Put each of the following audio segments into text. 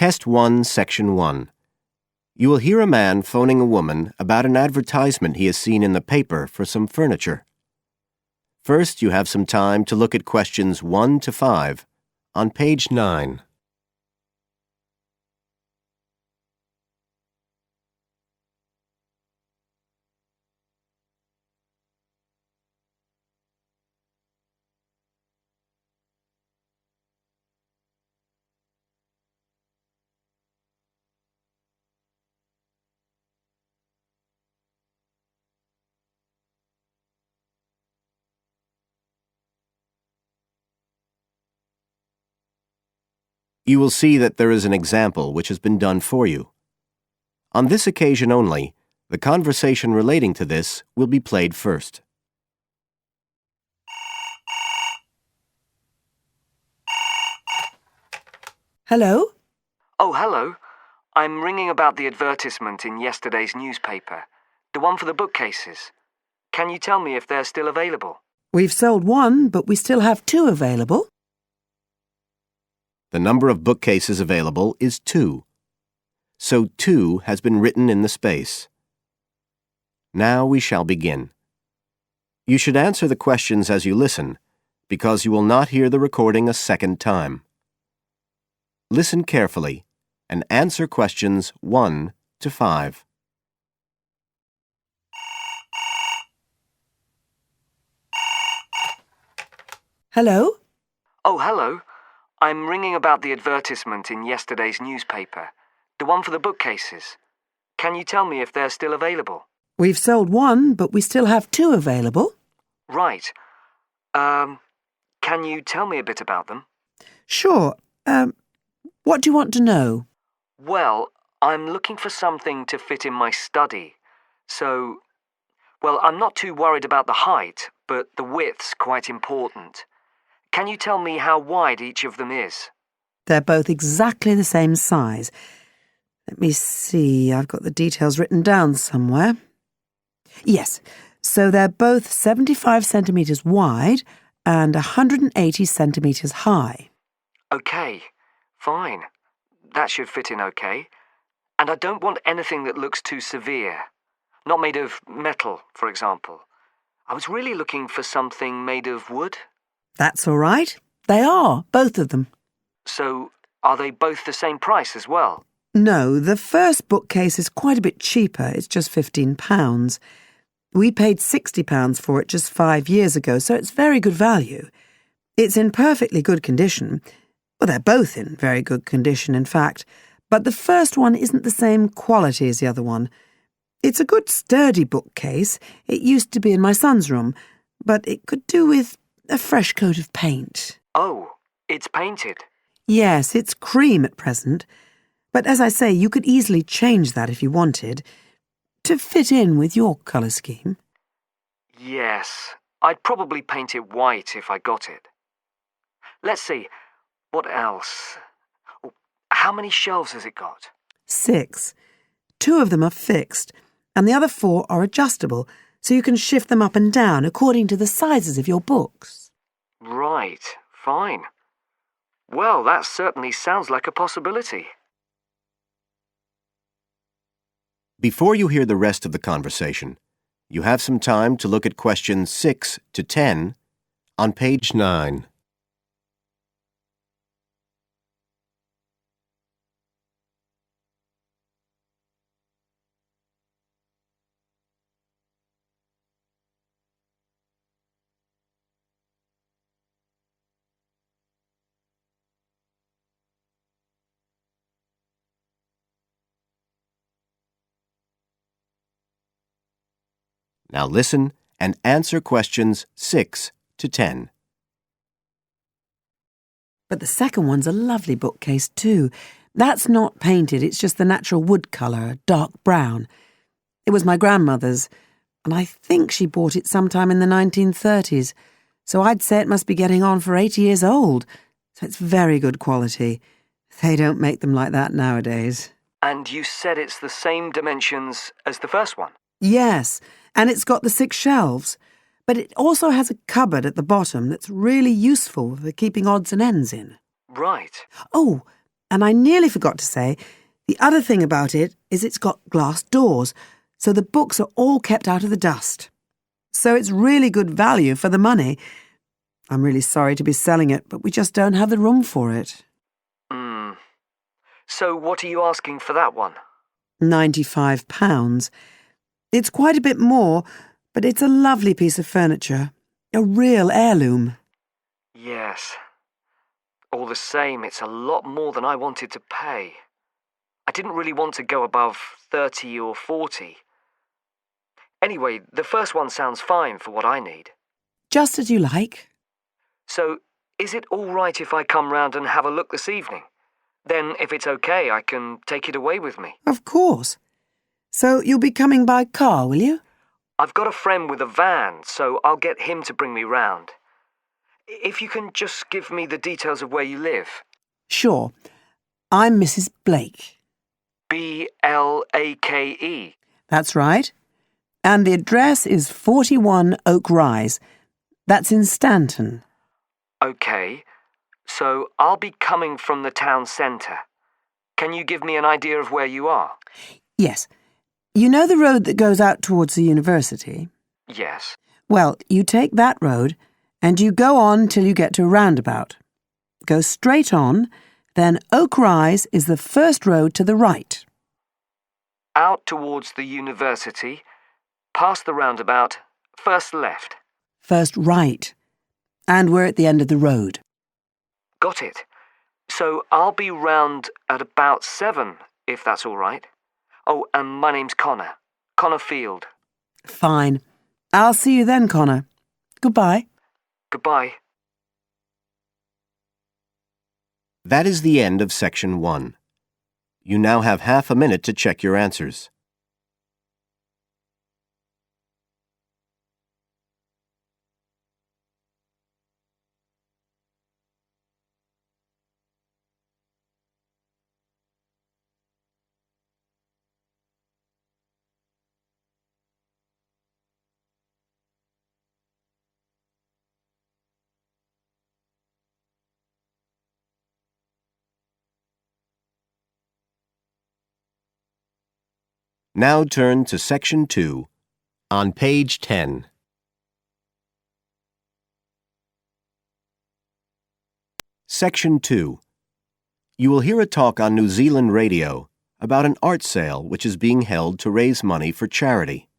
Test 1, Section 1. You will hear a man phoning a woman about an advertisement he has seen in the paper for some furniture. First, you have some time to look at questions 1 to 5 on page 9. You will see that there is an example which has been done for you. On this occasion only, the conversation relating to this will be played first. Hello? Oh, hello. I'm ringing about the advertisement in yesterday's newspaper. The one for the bookcases. Can you tell me if they're still available? We've sold one, but we still have two available. The number of bookcases available is 2. So 2 has been written in the space. Now we shall begin. You should answer the questions as you listen, because you will not hear the recording a second time. Listen carefully and answer questions 1 to 5. Hello? Oh, hello. I'm ringing about the advertisement in yesterday's newspaper. The one for the bookcases. Can you tell me if they're still available? We've sold one, but we still have two available. Right. Can you tell me a bit about them? Sure. What do you want to know? Well, I'm looking for something to fit in my study. So, I'm not too worried about the height, but the width's quite important. Can you tell me how wide each of them is? They're both exactly the same size. Let me see, I've got the details written down somewhere. Yes, so they're both 75 centimetres wide and 180 centimetres high. Okay, fine. That should fit in okay. And I don't want anything that looks too severe. Not made of metal, for example. I was really looking for something made of wood. That's all right. They are, both of them. So, are they both the same price as well? No, the first bookcase is quite a bit cheaper. It's just £15. We paid £60 for it just 5 years ago, so it's very good value. It's in perfectly good condition. Well, they're both in very good condition, in fact. But the first one isn't the same quality as the other one. It's a good sturdy bookcase. It used to be in my son's room, but it could do with a fresh coat of paint. Oh, it's painted? Yes, it's cream at present. But as I say, you could easily change that if you wanted, to fit in with your colour scheme. Yes, I'd probably paint it white if I got it. Let's see, what else? How many shelves has it got? 6. 2 of them are fixed, and the other 4 are adjustable, so you can shift them up and down according to the sizes of your books. Right, fine. Well, that certainly sounds like a possibility. Before you hear the rest of the conversation, you have some time to look at questions 6 to 10 on page 9. Now listen and answer questions 6 to 10. But the second one's a lovely bookcase too. That's not painted, it's just the natural wood colour, dark brown. It was my grandmother's, and I think she bought it sometime in the 1930s, so I'd say it must be getting on for 80 years old, so it's very good quality. They don't make them like that nowadays. And you said it's the same dimensions as the first one? Yes, and it's got the 6 shelves, but it also has a cupboard at the bottom that's really useful for keeping odds and ends in. Right. Oh, And I nearly forgot to say, the other thing about it is it's got glass doors, so the books are all kept out of the dust. So it's really good value for the money. I'm really sorry to be selling it, but we just don't have the room for it. So what are you asking for that one? £95. It's quite a bit more, but it's a lovely piece of furniture. A real heirloom. Yes. All the same, it's a lot more than I wanted to pay. I didn't really want to go above 30 or 40. Anyway, the first one sounds fine for what I need. Just as you like. So, is it all right if I come round and have a look this evening? Then, if it's okay, I can take it away with me. Of course. So you'll be coming by car, will you? I've got a friend with a van, so I'll get him to bring me round. If you can just give me the details of where you live. Sure. I'm Mrs. Blake. Blake. That's right. And the address is 41 Oak Rise. That's in Stanton. Okay. So I'll be coming from the town centre. Can you give me an idea of where you are? Yes. You know the road that goes out towards the university? Yes. Well, you take that road and you go on till you get to a roundabout. Go straight on, then Oak Rise is the first road to the right. Out towards the university, past the roundabout, first left. First right. And we're at the end of the road. Got it. So I'll be round at about 7, if that's all right. Oh, and my name's Connor. Connor Field. Fine. I'll see you then, Connor. Goodbye. Goodbye. That is the end of Section 1. You now have half a minute to check your answers. Now turn to Section 2, on page 10. Section 2. You will hear a talk on New Zealand radio about an art sale which is being held to raise money for charity.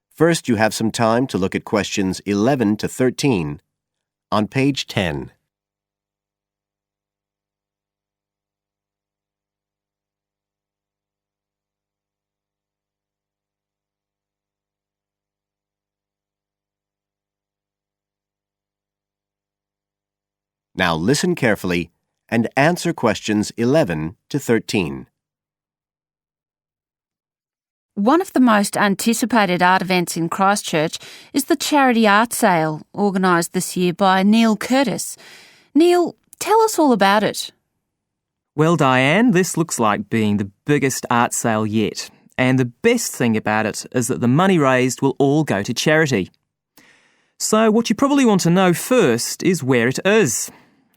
First, you have some time to look at questions 11 to 13 on page 10. Now listen carefully and answer questions 11 to 13. One of the most anticipated art events in Christchurch is the charity art sale, organised this year by Neil Curtis. Neil, tell us all about it. Well, Diane, this looks like being the biggest art sale yet. And the best thing about it is that the money raised will all go to charity. So what you probably want to know first is where it is.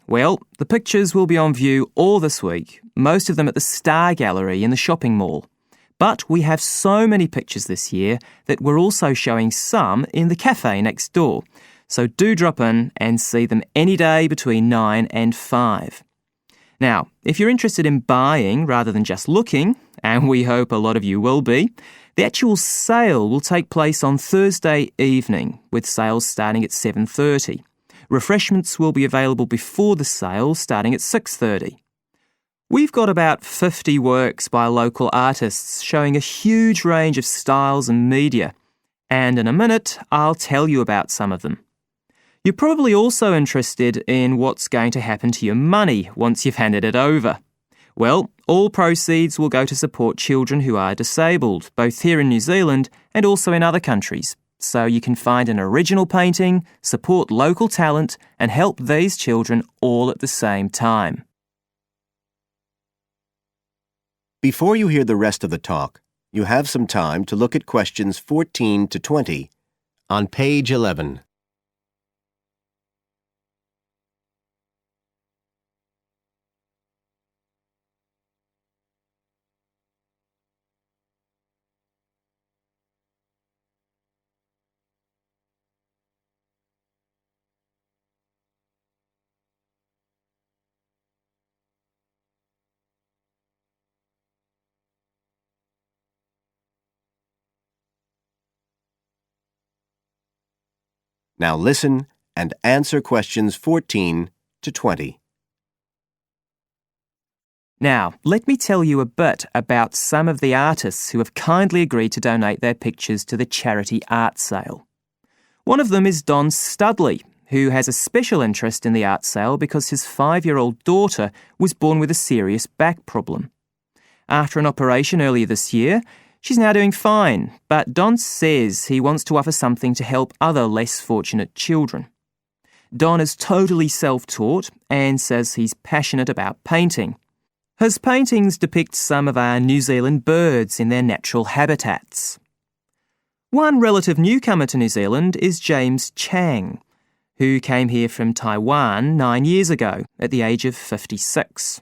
Well, the pictures will be on view all this week, most of them at the Star Gallery in the shopping mall. But we have so many pictures this year that we're also showing some in the cafe next door. So do drop in and see them any day between 9 and 5. Now, if you're interested in buying rather than just looking, and we hope a lot of you will be, the actual sale will take place on Thursday evening, with sales starting at 7:30. Refreshments will be available before the sale, starting at 6:30. We've got about 50 works by local artists showing a huge range of styles and media, and in a minute I'll tell you about some of them. You're probably also interested in what's going to happen to your money once you've handed it over. Well, all proceeds will go to support children who are disabled, both here in New Zealand and also in other countries. So you can find an original painting, support local talent, and help these children all at the same time. Before you hear the rest of the talk, you have some time to look at questions 14 to 20 on page 11. Now listen and answer questions 14 to 20. Now, let me tell you a bit about some of the artists who have kindly agreed to donate their pictures to the charity art sale. One of them is Don Studley, who has a special interest in the art sale because his 5-year-old daughter was born with a serious back problem. After an operation earlier this year, she's now doing fine, but Don says he wants to offer something to help other less fortunate children. Don is totally self-taught and says he's passionate about painting. His paintings depict some of our New Zealand birds in their natural habitats. One relative newcomer to New Zealand is James Chang, who came here from Taiwan 9 years ago at the age of 56.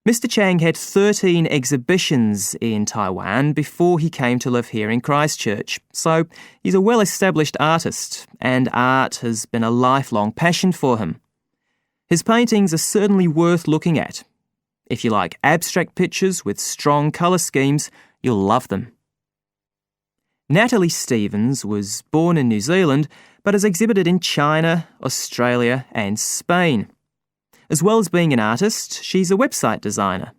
Mr. Chang had 13 exhibitions in Taiwan before he came to live here in Christchurch, so he's a well-established artist, and art has been a lifelong passion for him. His paintings are certainly worth looking at. If you like abstract pictures with strong colour schemes, you'll love them. Natalie Stevens was born in New Zealand but has exhibited in China, Australia and Spain. As well as being an artist, she's a website designer.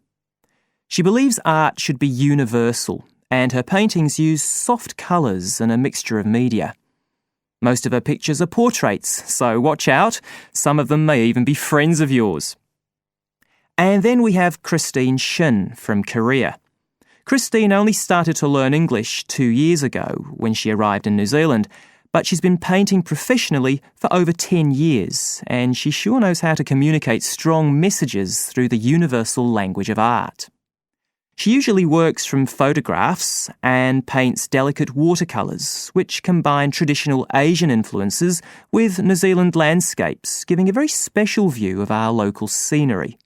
She believes art should be universal, and her paintings use soft colours and a mixture of media. Most of her pictures are portraits, so watch out, some of them may even be friends of yours. And then we have Christine Shin from Korea. Christine only started to learn English 2 years ago when she arrived in New Zealand, but she's been painting professionally for over 10 years, and she sure knows how to communicate strong messages through the universal language of art. She usually works from photographs and paints delicate watercolours, which combine traditional Asian influences with New Zealand landscapes, giving a very special view of our local scenery.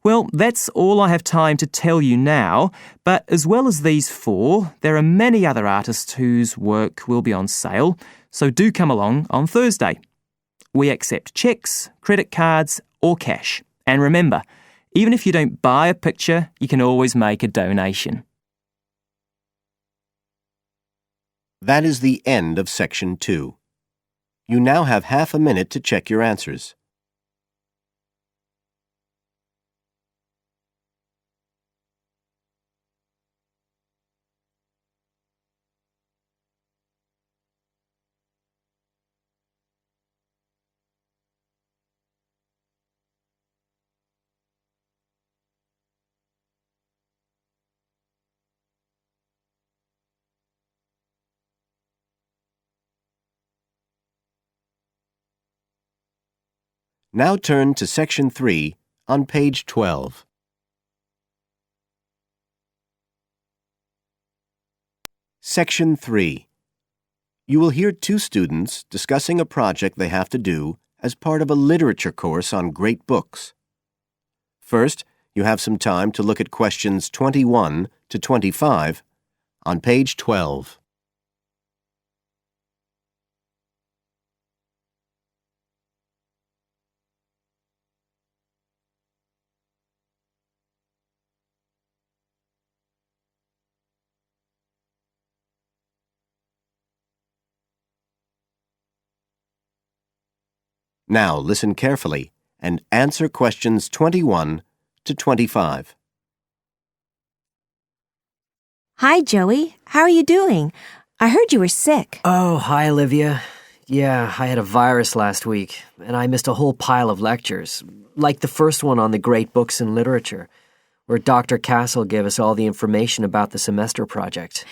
Well, that's all I have time to tell you now, but as well as these 4, there are many other artists whose work will be on sale, so do come along on Thursday. We accept cheques, credit cards or cash. And remember, even if you don't buy a picture, you can always make a donation. That is the end of Section 2. You now have half a minute to check your answers. Now turn to Section 3 on page 12. Section 3. You will hear 2 students discussing a project they have to do as part of a literature course on great books. First, you have some time to look at questions 21 to 25 on page 12. Now listen carefully and answer questions 21 to 25. Hi, Joey. How are you doing? I heard you were sick. Oh, hi, Olivia. Yeah, I had a virus last week, and I missed a whole pile of lectures, like the first one on the great books in literature, where Dr. Castle gave us all the information about the semester project.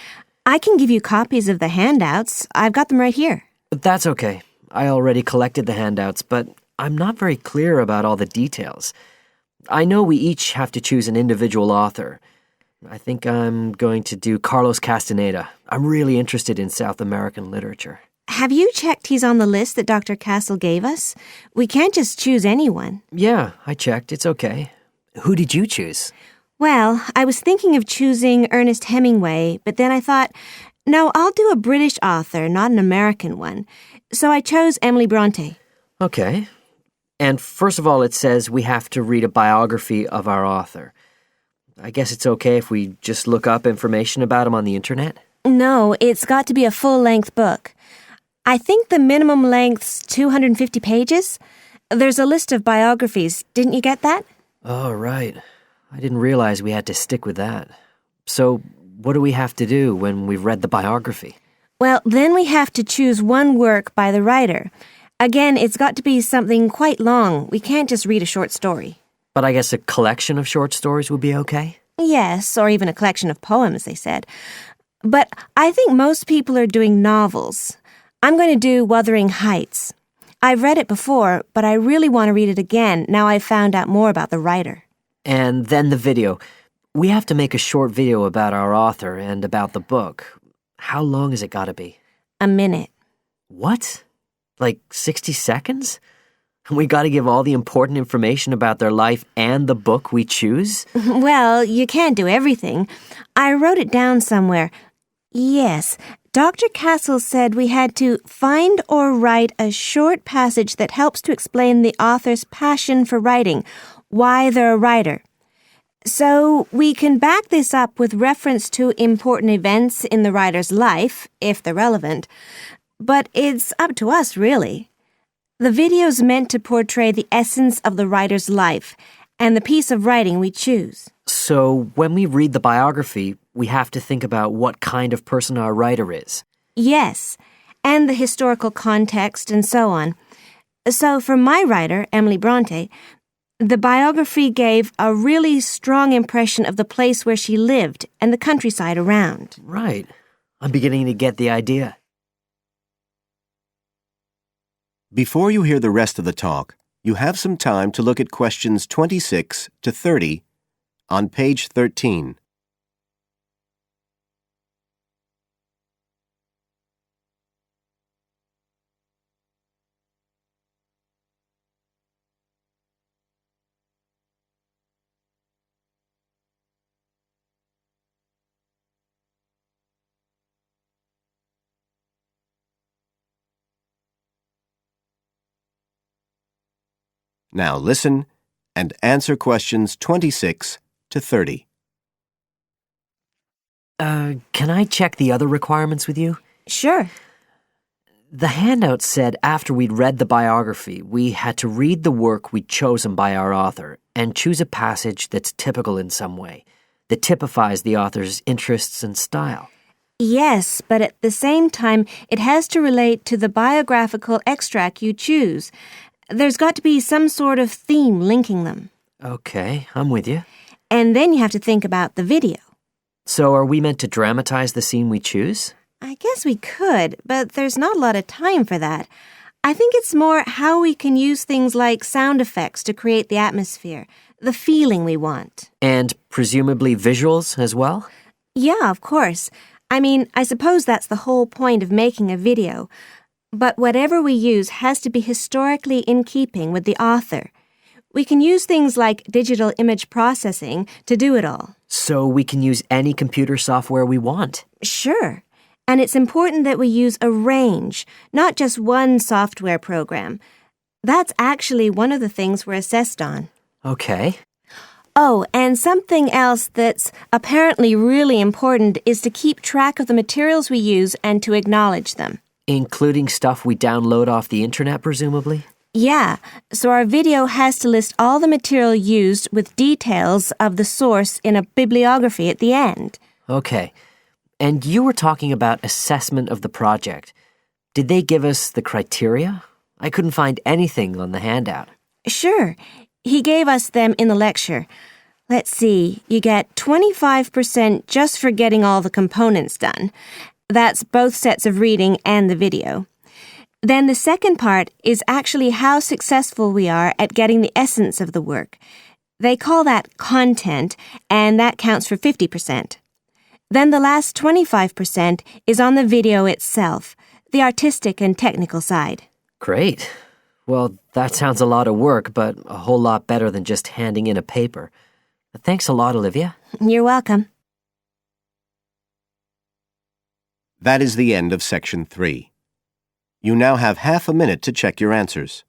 I can give you copies of the handouts. I've got them right here. But that's okay. I already collected the handouts, but I'm not very clear about all the details. I know we each have to choose an individual author. I think I'm going to do Carlos Castaneda. I'm really interested in South American literature. Have you checked he's on the list that Dr. Castle gave us? We can't just choose anyone. Yeah, I checked. It's okay. Who did you choose? Well, I was thinking of choosing Ernest Hemingway, but then I thought, no, I'll do a British author, not an American one. So I chose Emily Bronte. Okay. And first of all, it says we have to read a biography of our author. I guess it's okay if we just look up information about him on the internet? No, it's got to be a full-length book. I think the minimum length's 250 pages. There's a list of biographies. Didn't you get that? Oh, right. I didn't realize we had to stick with that. So, what do we have to do when we've read the biography? Well, then we have to choose one work by the writer. Again, it's got to be something quite long. We can't just read a short story. But I guess a collection of short stories would be okay? Yes, or even a collection of poems, they said. But I think most people are doing novels. I'm going to do Wuthering Heights. I've read it before, but I really want to read it again now I've found out more about the writer. And then the video. We have to make a short video about our author and about the book. How long has it got to be? A minute. What? Like 60 seconds? We got to give all the important information about their life and the book we choose? Well, you can't do everything. I wrote it down somewhere. Yes, Dr. Castle said we had to find or write a short passage that helps to explain the author's passion for writing, why they're a writer. So we can back this up with reference to important events in the writer's life, if they're relevant. But it's up to us, really. The video's meant to portray the essence of the writer's life and the piece of writing we choose. So when we read the biography, we have to think about what kind of person our writer is. Yes, and the historical context and so on. So for my writer, Emily Bronte, the biography gave a really strong impression of the place where she lived and the countryside around. Right. I'm beginning to get the idea. Before you hear the rest of the talk, you have some time to look at questions 26 to 30 on page 13. Now listen and answer questions 26 to 30. Can I check the other requirements with you? Sure. The handout said after we'd read the biography, we had to read the work we'd chosen by our author and choose a passage that's typical in some way, that typifies the author's interests and style. Yes, but at the same time, it has to relate to the biographical extract you choose. There's got to be some sort of theme linking them. Okay, I'm with you. And then you have to think about the video. So are we meant to dramatize the scene we choose? I guess we could, but there's not a lot of time for that. I think it's more how we can use things like sound effects to create the atmosphere, the feeling we want. And presumably visuals as well? Yeah, of course. I mean, I suppose that's the whole point of making a video. But whatever we use has to be historically in keeping with the author. We can use things like digital image processing to do it all. So we can use any computer software we want? Sure. And it's important that we use a range, not just one software program. That's actually one of the things we're assessed on. Okay. Oh, and something else that's apparently really important is to keep track of the materials we use and to acknowledge them. Including stuff we download off the internet, presumably? Yeah, so our video has to list all the material used with details of the source in a bibliography at the end. Okay. And you were talking about assessment of the project. Did they give us the criteria? I couldn't find anything on the handout. Sure. He gave us them in the lecture. Let's see, you get 25% just for getting all the components done. That's both sets of reading and the video. Then the second part is actually how successful we are at getting the essence of the work. They call that content, and that counts for 50%. Then the last 25% is on the video itself, the artistic and technical side. Great. Well, that sounds a lot of work, but a whole lot better than just handing in a paper. Thanks a lot, Olivia. You're welcome. That is the end of section 3. You now have half a minute to check your answers.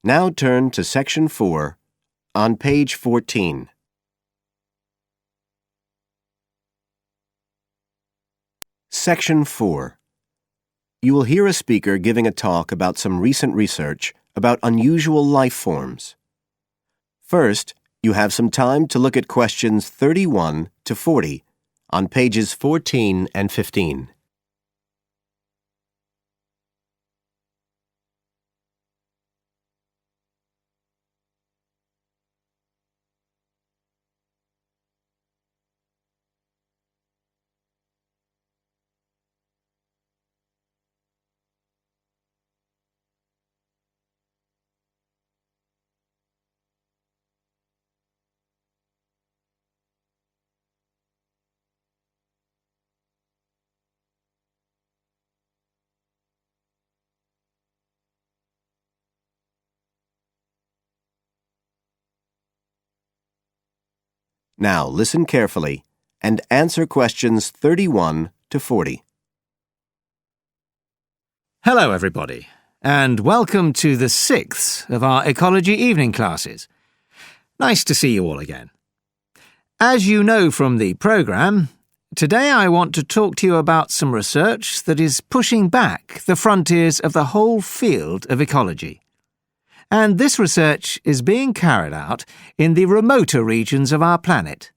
Now turn to Section 4 on page 14. Section 4. You will hear a speaker giving a talk about some recent research about unusual life forms. First, you have some time to look at questions 31 to 40 on pages 14 and 15. Now listen carefully and answer questions 31 to 40. Hello, everybody, and welcome to the 6th of our ecology evening classes. Nice to see you all again. As you know from the programme, today I want to talk to you about some research that is pushing back the frontiers of the whole field of ecology. And this research is being carried out in the remoter regions of our planet,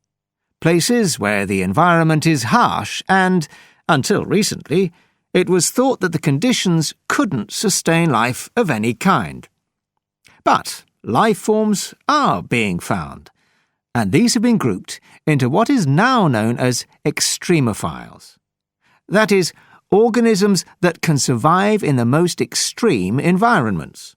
places where the environment is harsh and, until recently, it was thought that the conditions couldn't sustain life of any kind. But life forms are being found, and these have been grouped into what is now known as extremophiles. That is, organisms that can survive in the most extreme environments.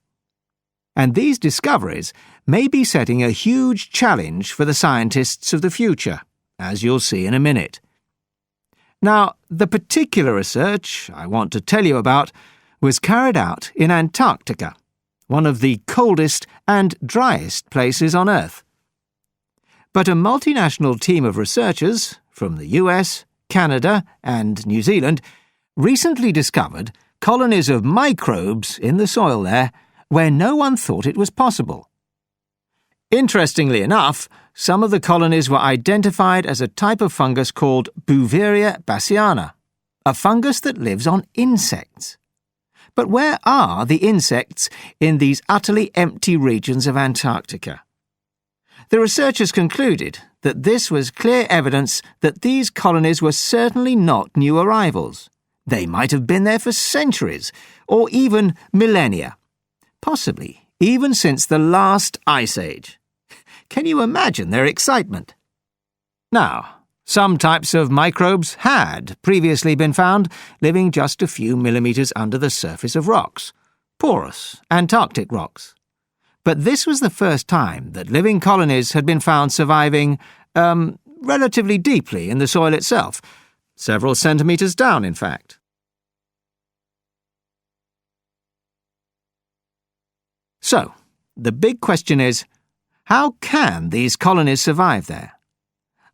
And these discoveries may be setting a huge challenge for the scientists of the future, as you'll see in a minute. Now, the particular research I want to tell you about was carried out in Antarctica, one of the coldest and driest places on Earth. But a multinational team of researchers from the US, Canada, and New Zealand recently discovered colonies of microbes in the soil there where no one thought it was possible. Interestingly enough, some of the colonies were identified as a type of fungus called Bouveria bassiana, a fungus that lives on insects. But where are the insects in these utterly empty regions of Antarctica? The researchers concluded that this was clear evidence that these colonies were certainly not new arrivals. They might have been there for centuries, or even millennia. Possibly even since the last ice age. Can you imagine their excitement? Now, some types of microbes had previously been found living just a few millimetres under the surface of rocks, porous Antarctic rocks. But this was the first time that living colonies had been found surviving, relatively deeply in the soil itself, several centimetres down, in fact. So, the big question is, how can these colonies survive there?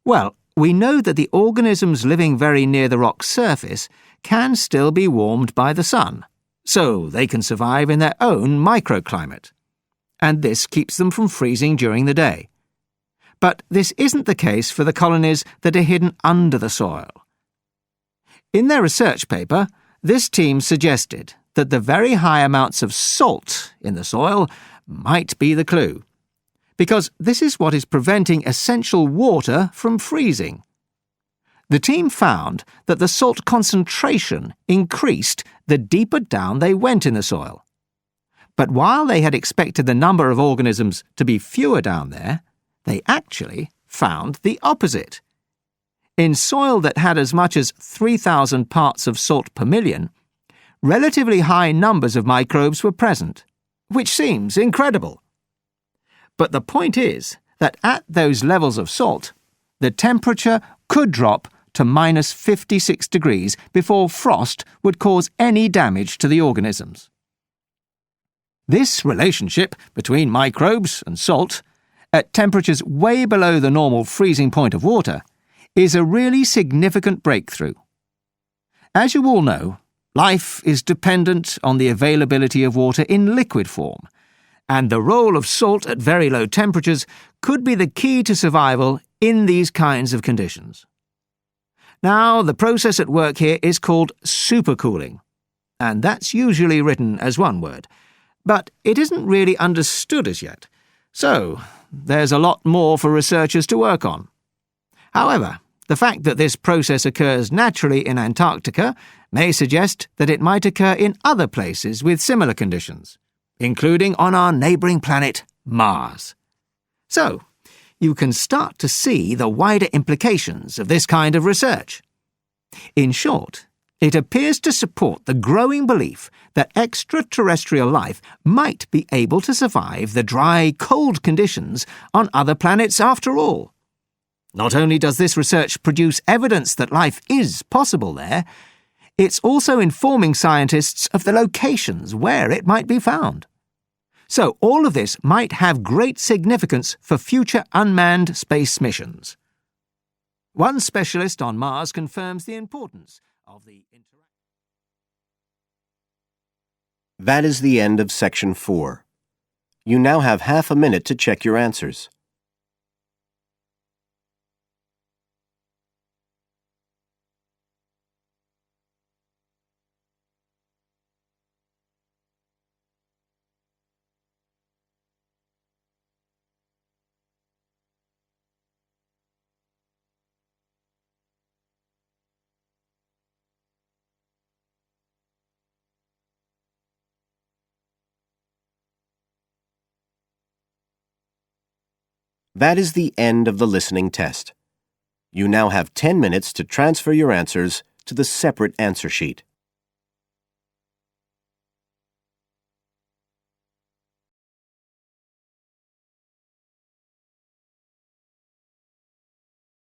Well, we know that the organisms living very near the rock's surface can still be warmed by the sun, so they can survive in their own microclimate. And this keeps them from freezing during the day. But this isn't the case for the colonies that are hidden under the soil. In their research paper, this team suggested that the very high amounts of salt in the soil might be the clue, because this is what is preventing essential water from freezing. The team found that the salt concentration increased the deeper down they went in the soil. But while they had expected the number of organisms to be fewer down there, they actually found the opposite. In soil that had as much as 3,000 parts of salt per million, relatively high numbers of microbes were present, which seems incredible. But the point is that at those levels of salt, the temperature could drop to minus 56 degrees before frost would cause any damage to the organisms. This relationship between microbes and salt, at temperatures way below the normal freezing point of water, is a really significant breakthrough. As you all know, life is dependent on the availability of water in liquid form, and the role of salt at very low temperatures could be the key to survival in these kinds of conditions. Now, the process at work here is called supercooling, and that's usually written as one word, but it isn't really understood as yet, so there's a lot more for researchers to work on. However, the fact that this process occurs naturally in Antarctica may suggest that it might occur in other places with similar conditions, including on our neighbouring planet, Mars. So, you can start to see the wider implications of this kind of research. In short, it appears to support the growing belief that extraterrestrial life might be able to survive the dry, cold conditions on other planets after all. Not only does this research produce evidence that life is possible there, it's also informing scientists of the locations where it might be found. So all of this might have great significance for future unmanned space missions. One specialist on Mars confirms the importance of the interaction. That is the end of Section 4. You now have half a minute to check your answers. That is the end of the listening test. You now have 10 minutes to transfer your answers to the separate answer sheet.